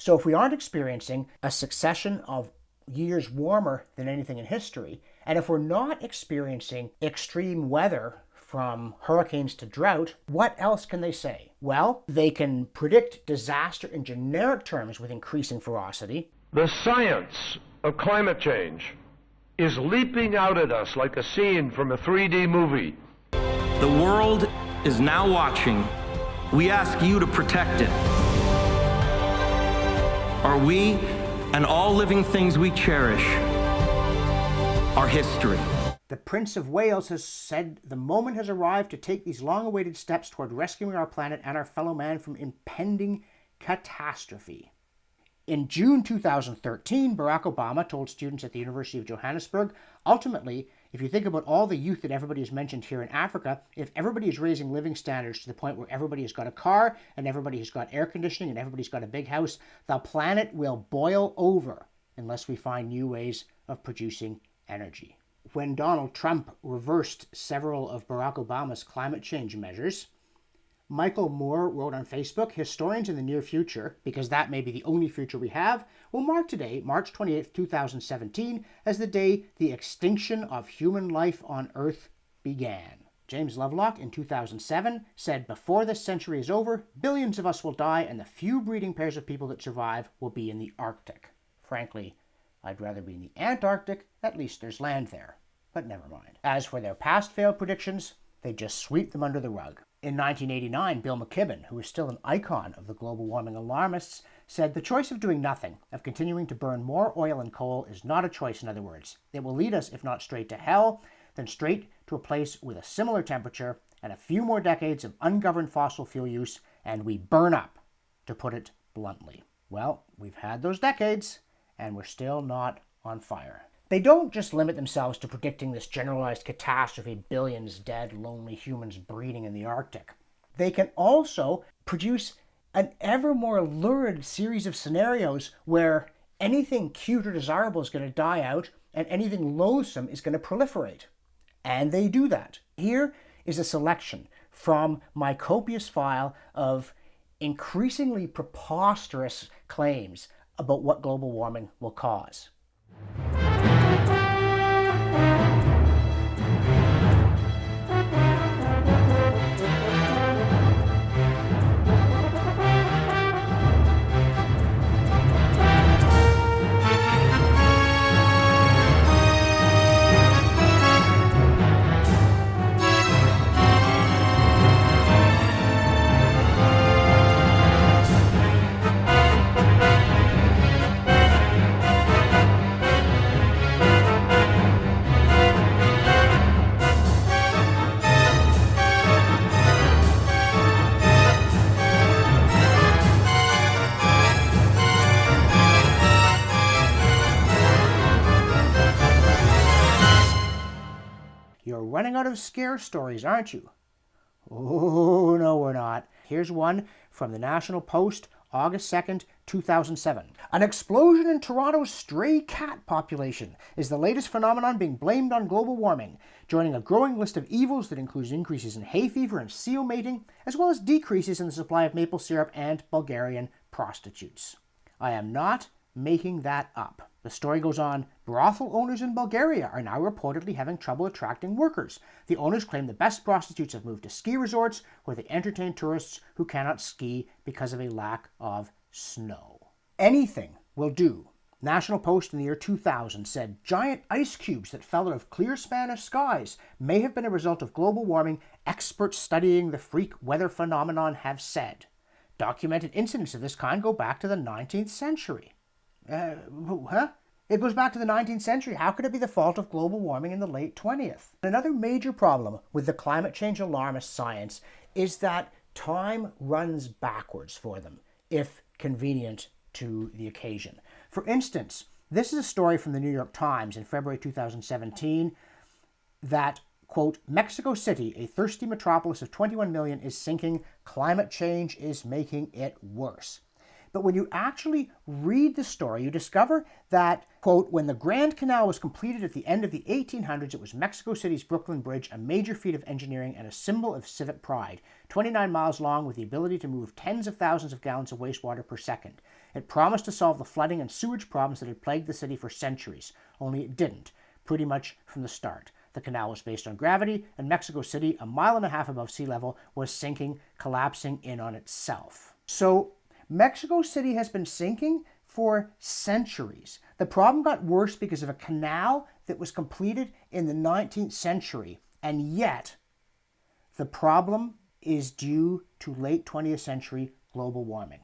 So if we aren't experiencing a succession of years warmer than anything in history, and if we're not experiencing extreme weather from hurricanes to drought, what else can they say? Well, they can predict disaster in generic terms with increasing ferocity. The science of climate change is leaping out at us like a scene from a 3D movie. The world is now watching. We ask you to protect it. Are we and all living things we cherish our history? The Prince of Wales has said the moment has arrived to take these long-awaited steps toward rescuing our planet and our fellow man from impending catastrophe. In June 2013, Barack Obama told students at the University of Johannesburg, ultimately, if you think about all the youth that everybody has mentioned here in Africa, if everybody is raising living standards to the point where everybody has got a car and everybody has got air conditioning and everybody's got a big house, the planet will boil over unless we find new ways of producing energy. When Donald Trump reversed several of Barack Obama's climate change measures, Michael Moore wrote on Facebook, historians in the near future, because that may be the only future we have, will mark today, March 28, 2017, as the day the extinction of human life on Earth began. James Lovelock in 2007 said, before this century is over, billions of us will die and the few breeding pairs of people that survive will be in the Arctic. Frankly, I'd rather be in the Antarctic, at least there's land there. But never mind. As for their past failed predictions, they just sweep them under the rug. In 1989, Bill McKibben, who is still an icon of the global warming alarmists, said the choice of doing nothing, of continuing to burn more oil and coal, is not a choice, in other words. It will lead us, if not straight to hell, then straight to a place with a similar temperature and a few more decades of ungoverned fossil fuel use, and we burn up, to put it bluntly. Well, we've had those decades, and we're still not on fire. They don't just limit themselves to predicting this generalized catastrophe, billions dead, lonely humans breeding in the Arctic. They can also produce an ever more lurid series of scenarios where anything cute or desirable is going to die out and anything loathsome is going to proliferate. And they do that. Here is a selection from my copious file of increasingly preposterous claims about what global warming will cause. You're running out of scare stories, aren't you? Oh, no, we're not. Here's one from the National Post, August 2nd, 2007. An explosion in Toronto's stray cat population is the latest phenomenon being blamed on global warming, joining a growing list of evils that includes increases in hay fever and seal mating, as well as decreases in the supply of maple syrup and Bulgarian prostitutes. I am not making that up. The story goes on, brothel owners in Bulgaria are now reportedly having trouble attracting workers. The owners claim the best prostitutes have moved to ski resorts where they entertain tourists who cannot ski because of a lack of snow. Anything will do. National Post in the year 2000 said giant ice cubes that fell out of clear Spanish skies may have been a result of global warming, experts studying the freak weather phenomenon have said. Documented incidents of this kind go back to the 19th century. It goes back to the 19th century. How could it be the fault of global warming in the late 20th? Another major problem with the climate change alarmist science is that time runs backwards for them, if convenient to the occasion. For instance, this is a story from the New York Times in February 2017 that, quote, Mexico City, a thirsty metropolis of 21 million, is sinking. Climate change is making it worse. But when you actually read the story, you discover that, quote, when the Grand Canal was completed at the end of the 1800s, it was Mexico City's Brooklyn Bridge, a major feat of engineering and a symbol of civic pride. 29 miles long with the ability to move tens of thousands of gallons of wastewater per second. It promised to solve the flooding and sewage problems that had plagued the city for centuries, only it didn't, pretty much from the start. The canal was based on gravity, and Mexico City, a mile and a half above sea level, was sinking, collapsing in on itself. So Mexico City has been sinking for centuries. The problem got worse because of a canal that was completed in the 19th century, and yet the problem is due to late 20th century global warming.